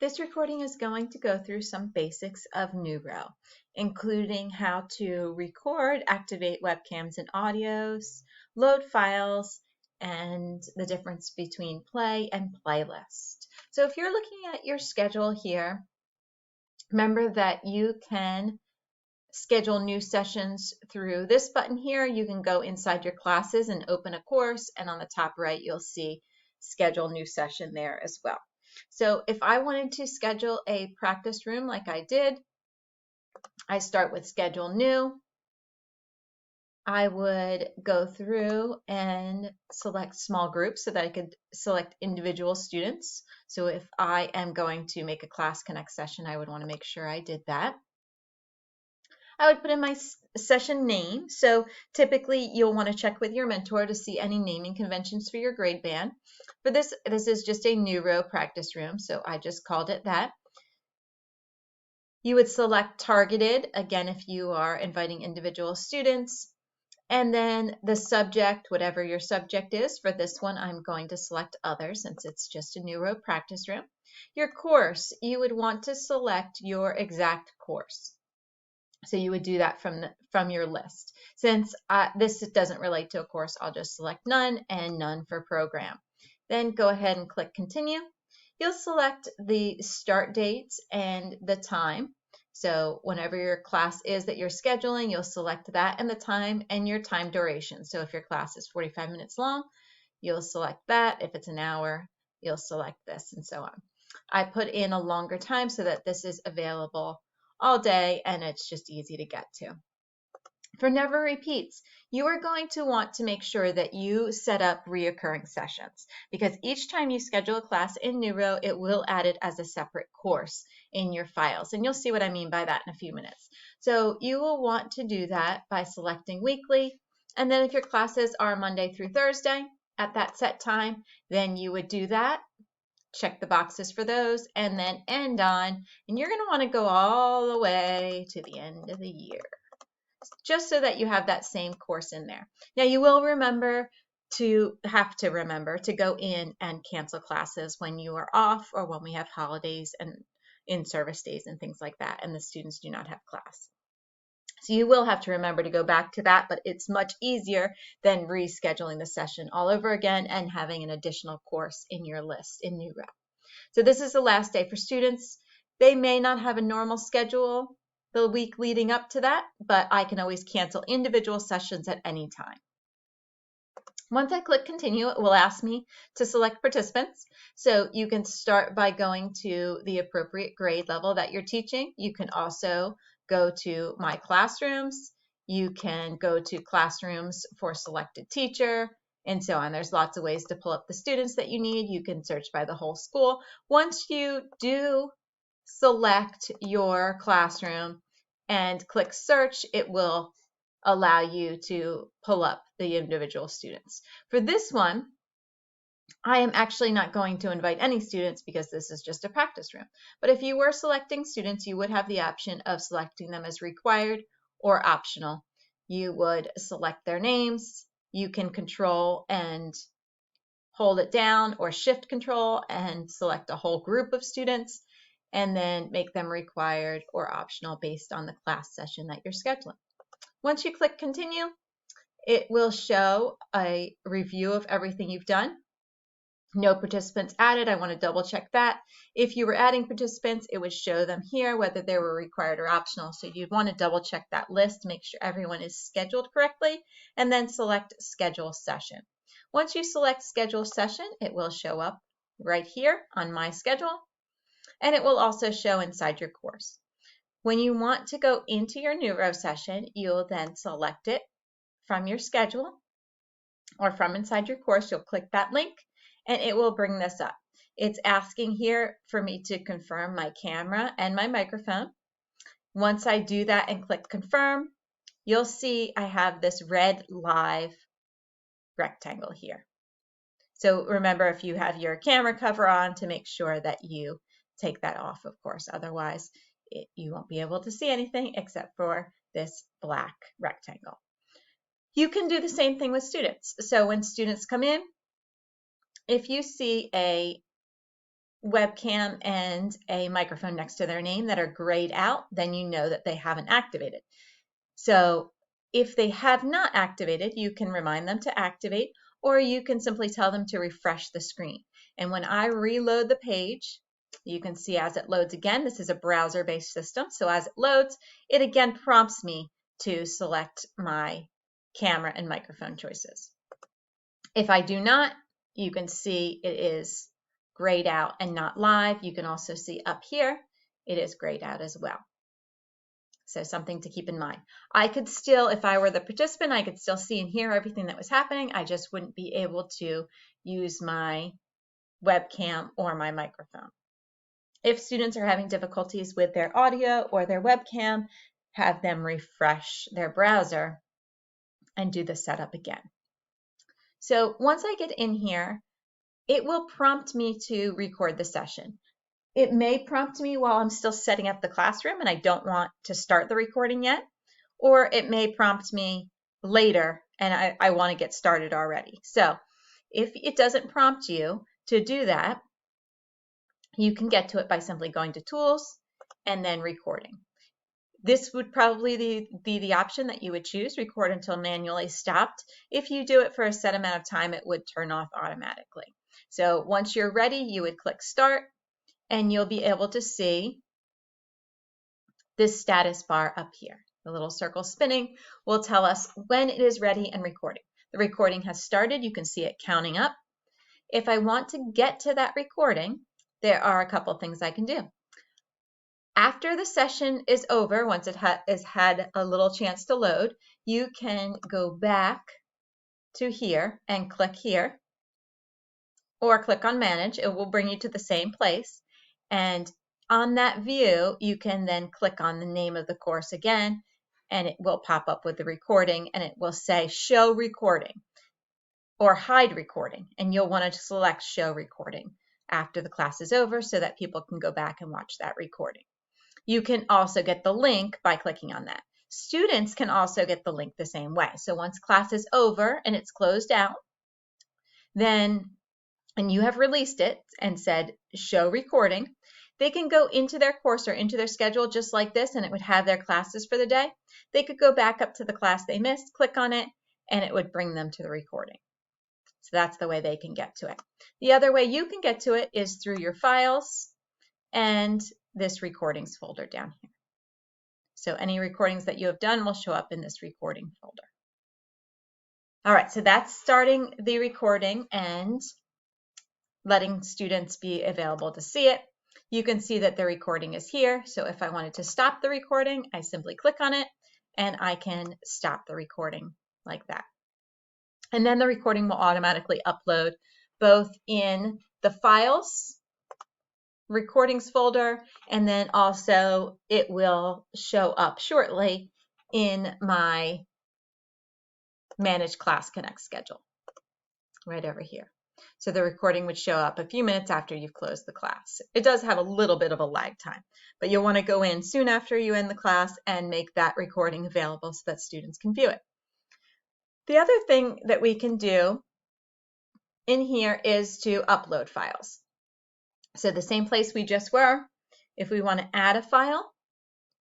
This recording is going to go through some basics of Newrow, including how to record, activate webcams and audios, load files, and the difference between play and playlist. So if you're looking at your schedule here, remember that you can schedule new sessions through this button here. You can go inside your classes and open a course, and on the top right you'll see schedule new session there as well. So if I wanted to schedule a practice room like I did, I start with schedule new. I would go through and select small groups so that I could select individual students. So if I am going to make a class connect session, I would want to make sure I did that. I would put in my session name. So typically you'll want to check with your mentor to see any naming conventions for your grade band. For this is just a Newrow practice room, so I just called it that. You would select targeted, again, if you are inviting individual students, and then the subject, whatever your subject is. For this one, I'm going to select other since it's just a Newrow practice room. Your course, you would want to select your exact course. So you would do that from your list. Since this doesn't relate to a course, I'll just select none and none for program. Then go ahead and click continue. You'll select the start dates and the time. So whenever your class is that you're scheduling, you'll select that and the time and your time duration. So if your class is 45 minutes long, you'll select that. If it's an hour, you'll select this, and so on. I put in a longer time so that this is available all day and it's just easy to get to. For never repeats, you are going to want to make sure that you set up reoccurring sessions, because each time you schedule a class in Newrow, it will add it as a separate course in your files. And you'll see what I mean by that in a few minutes. So you will want to do that by selecting weekly. And then if your classes are Monday through Thursday at that set time, then you would do that. Check the boxes for those, and then end on, and you're going to want to go all the way to the end of the year, just so that you have that same course in there. Now you will have to remember to go in and cancel classes when you are off or when we have holidays and in-service days and things like that, and the students do not have class. So you will have to remember to go back to that, but it's much easier than rescheduling the session all over again and having an additional course in your list in Newrow. So this is the last day for students. They may not have a normal schedule the week leading up to that, but I can always cancel individual sessions at any time. Once I click continue, it will ask me to select participants. So you can start by going to the appropriate grade level that you're teaching. You can also go to my classrooms. You can go to classrooms for selected teacher, and so on. There's lots of ways to pull up the students that you need. You can search by the whole school. Once you do select your classroom and click search, it will allow you to pull up the individual students. For this one, I am actually not going to invite any students because this is just a practice room. But if you were selecting students, you would have the option of selecting them as required or optional. You would select their names. You can control and hold it down or shift control and select a whole group of students and then make them required or optional based on the class session that you're scheduling. Once you click continue, it will show a review of everything you've done. No participants added. I want to double check that. If you were adding participants, it would show them here, whether they were required or optional. So you'd want to double check that list, make sure everyone is scheduled correctly, and then select schedule session. Once you select schedule session, it will show up right here on my schedule, and it will also show inside your course. When you want to go into your Newrow session, you'll then select it from your schedule or from inside your course. You'll click that link and it will bring this up. It's asking here for me to confirm my camera and my microphone. Once I do that and click confirm, you'll see I have this red live rectangle here. So remember, if you have your camera cover on, to make sure that you take that off, of course. Otherwise, you won't be able to see anything except for this black rectangle. You can do the same thing with students. So when students come in, if you see a webcam and a microphone next to their name that are grayed out, then you know that they haven't activated. So if they have not activated, you can remind them to activate, or you can simply tell them to refresh the screen. And when I reload the page, you can see as it loads again, this is a browser-based system. So as it loads, it again prompts me to select my camera and microphone choices. If I do not, you can see it is grayed out and not live. You can also see up here, it is grayed out as well. So something to keep in mind. I could still, if I were the participant, I could still see and hear everything that was happening. I just wouldn't be able to use my webcam or my microphone. If students are having difficulties with their audio or their webcam, have them refresh their browser and do the setup again. So once I get in here, it will prompt me to record the session. It may prompt me while I'm still setting up the classroom and I don't want to start the recording yet, or it may prompt me later and I want to get started already. So if it doesn't prompt you to do that, you can get to it by simply going to Tools and then Recording. This would probably be the option that you would choose, record until manually stopped. If you do it for a set amount of time, it would turn off automatically. So once you're ready, you would click Start, and you'll be able to see this status bar up here. The little circle spinning will tell us when it is ready and recording. The recording has started. You can see it counting up. If I want to get to that recording, there are a couple things I can do. After the session is over, once it has had a little chance to load, you can go back to here and click here, or click on Manage. It will bring you to the same place. And on that view, you can then click on the name of the course again, and it will pop up with the recording, and it will say Show Recording or Hide Recording. And you'll want to select Show Recording after the class is over so that people can go back and watch that recording. You can also get the link by clicking on that. Students can also get the link the same way. So once class is over and it's closed out, then, and you have released it and said show recording, they can go into their course or into their schedule just like this, and it would have their classes for the day. They could go back up to the class they missed, click on it, and it would bring them to the recording. So that's the way they can get to it. The other way you can get to it is through your files and this recordings folder down here. So any recordings that you have done will show up in this recording folder. All right, so that's starting the recording and letting students be available to see it. You can see that the recording is here. So if I wanted to stop the recording, I simply click on it and I can stop the recording like that. And then the recording will automatically upload both in the files recordings folder, and then also it will show up shortly in my Manage Class Connect schedule right over here. So the recording would show up a few minutes after you've closed the class. It does have a little bit of a lag time, but you'll want to go in soon after you end the class and make that recording available so that students can view it. The other thing that we can do in here is to upload files. So the same place we just were, if we want to add a file,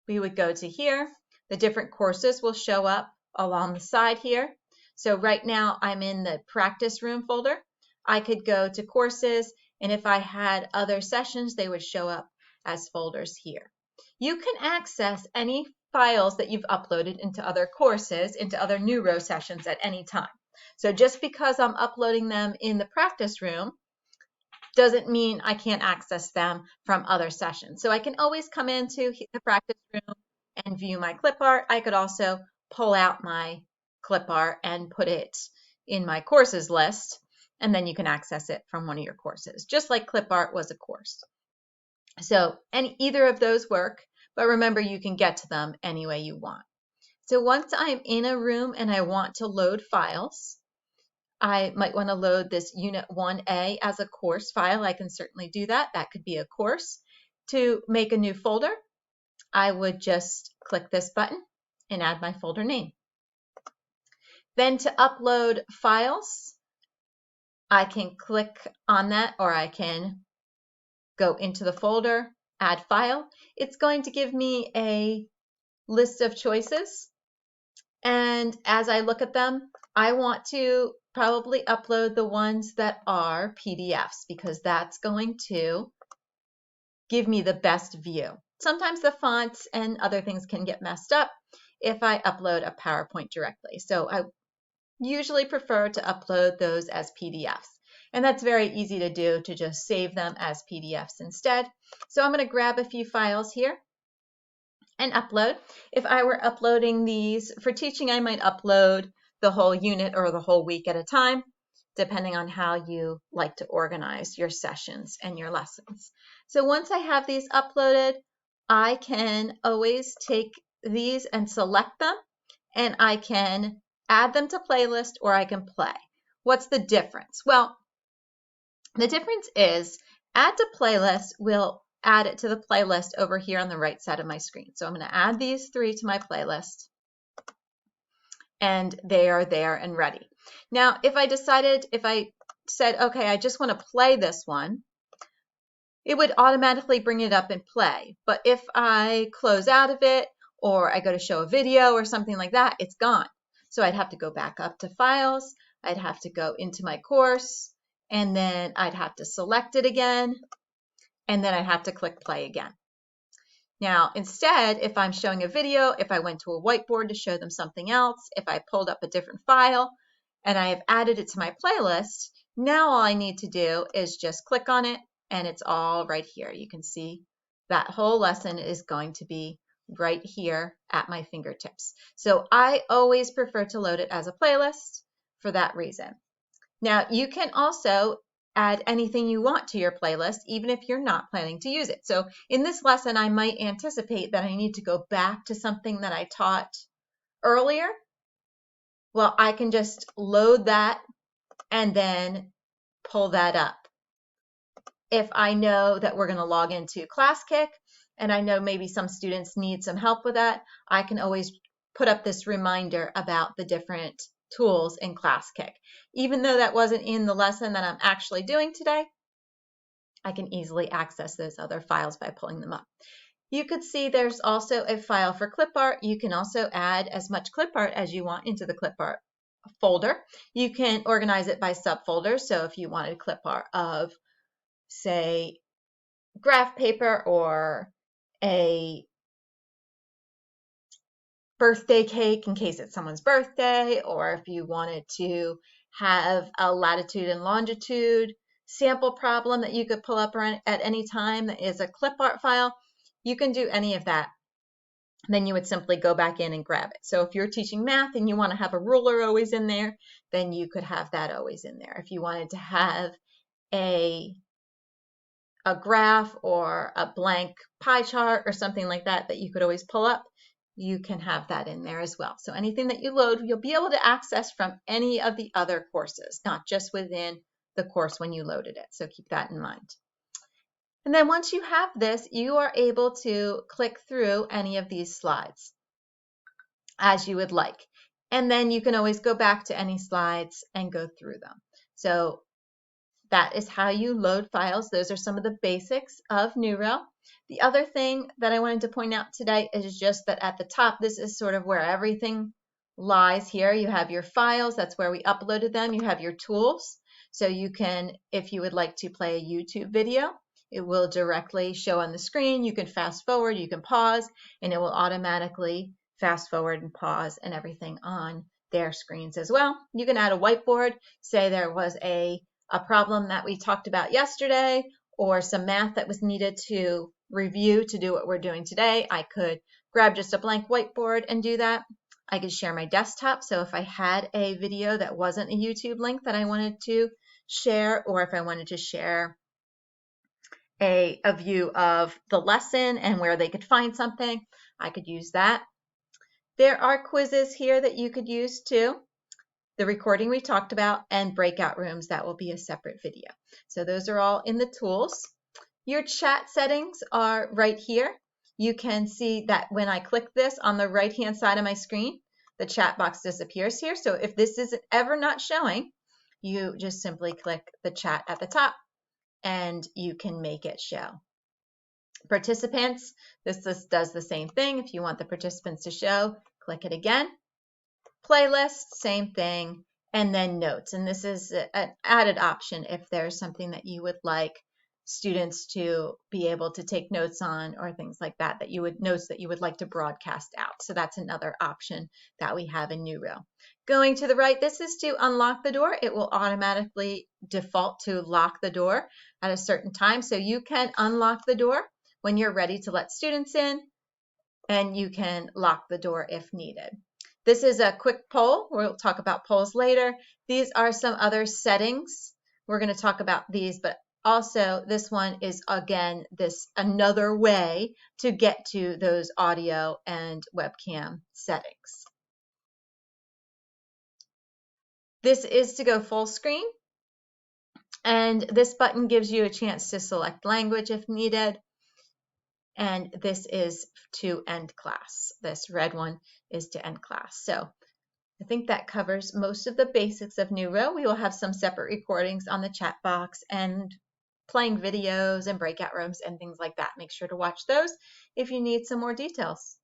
we would go to here. The different courses will show up along the side here. So right now I'm in the practice room folder. I could go to courses, and if I had other sessions, they would show up as folders here. You can access any files that you've uploaded into other courses, into other Newrow sessions at any time. So just because I'm uploading them in the practice room doesn't mean I can't access them from other sessions. So I can always come into the practice room and view my clip art. I could also pull out my clip art and put it in my courses list, and then you can access it from one of your courses, just like clip art was a course. So either of those work, but remember you can get to them any way you want. So once I'm in a room and I want to load files, I might want to load this Unit 1A as a course file. I can certainly do that. That could be a course. To make a new folder, I would just click this button and add my folder name. Then to upload files, I can click on that, or I can go into the folder, add file. It's going to give me a list of choices. And as I look at them, I want to probably upload the ones that are PDFs because that's going to give me the best view. Sometimes the fonts and other things can get messed up if I upload a PowerPoint directly. So I usually prefer to upload those as PDFs. And that's very easy to do, to just save them as PDFs instead. So I'm going to grab a few files here and upload. If I were uploading these for teaching, I might upload the whole unit or the whole week at a time, depending on how you like to organize your sessions and your lessons. So once I have these uploaded, I can always take these and select them, and I can add them to playlist or I can play. What's the difference? Well, the difference is add to playlist will add it to the playlist over here on the right side of my screen. So I'm going to add these 3 to my playlist, and they are there and ready. Now, if I said, okay, I just want to play this one, it would automatically bring it up and play. But if I close out of it, or I go to show a video or something like that, it's gone. So I'd have to go back up to files, I'd have to go into my course, and then I'd have to select it again, and then I'd have to click play again. Now, instead, if I'm showing a video, if I went to a whiteboard to show them something else, if I pulled up a different file and I have added it to my playlist, now all I need to do is just click on it and it's all right here. You can see that whole lesson is going to be right here at my fingertips. So I always prefer to load it as a playlist for that reason. Now, you can also add anything you want to your playlist, even if you're not planning to use it. So in this lesson, I might anticipate that I need to go back to something that I taught earlier. Well, I can just load that and then pull that up. If I know that we're going to log into ClassKick and I know maybe some students need some help with that, I can always put up this reminder about the different tools in ClassKick. Even though that wasn't in the lesson that I'm actually doing today, I can easily access those other files by pulling them up. You could see there's also a file for clip art. You can also add as much clip art as you want into the clip art folder. You can organize it by subfolders. So if you wanted clip art of, say, graph paper or a birthday cake in case it's someone's birthday, or if you wanted to have a latitude and longitude sample problem that you could pull up at any time that is a clip art file, you can do any of that. Then you would simply go back in and grab it. So if you're teaching math and you want to have a ruler always in there, then you could have that always in there. If you wanted to have a graph or a blank pie chart or something like that that you could always pull up, you can have that in there as well. So anything that you load, you'll be able to access from any of the other courses, not just within the course when you loaded it. So keep that in mind. And then once you have this, you are able to click through any of these slides as you would like. And then you can always go back to any slides and go through them. So that is how you load files. Those are some of the basics of Newrow. The other thing that I wanted to point out today is just that at the top, this is sort of where everything lies here. You have your files, that's where we uploaded them. You have your tools. So you can, if you would like to play a YouTube video, it will directly show on the screen. You can fast forward, you can pause, and it will automatically fast forward and pause and everything on their screens as well. You can add a whiteboard. Say there was a problem that we talked about yesterday or some math that was needed to review to do what we're doing today. I could grab just a blank whiteboard and do that. I could share my desktop. So if I had a video that wasn't a YouTube link that I wanted to share, or if I wanted to share a view of the lesson and where they could find something, I could use that. There are quizzes here that you could use too. The recording we talked about, and breakout rooms, that will be a separate video. So those are all in the tools. Your chat settings are right here. You can see that when I click this on the right hand side of my screen, the chat box disappears here. So if this is ever not showing, you just simply click the chat at the top and you can make it show. Participants, this does the same thing. If you want the participants to show, click it again. Playlist, same thing, and then notes. And this is an added option if there's something that you would like students to be able to take notes on or things like that, notes that you would like to broadcast out. So that's another option that we have in Newrow. Going to the right, this is to unlock the door. It will automatically default to lock the door at a certain time. So you can unlock the door when you're ready to let students in, and you can lock the door if needed. This is a quick poll. We'll talk about polls later. These are some other settings. We're going to talk about these, but also this one is, again, another way to get to those audio and webcam settings. This is to go full screen, and this button gives you a chance to select language if needed. And this is to end class. This red one is to end class. So I think that covers most of the basics of Newrow. We will have some separate recordings on the chat box and playing videos and breakout rooms and things like that. Make sure to watch those if you need some more details.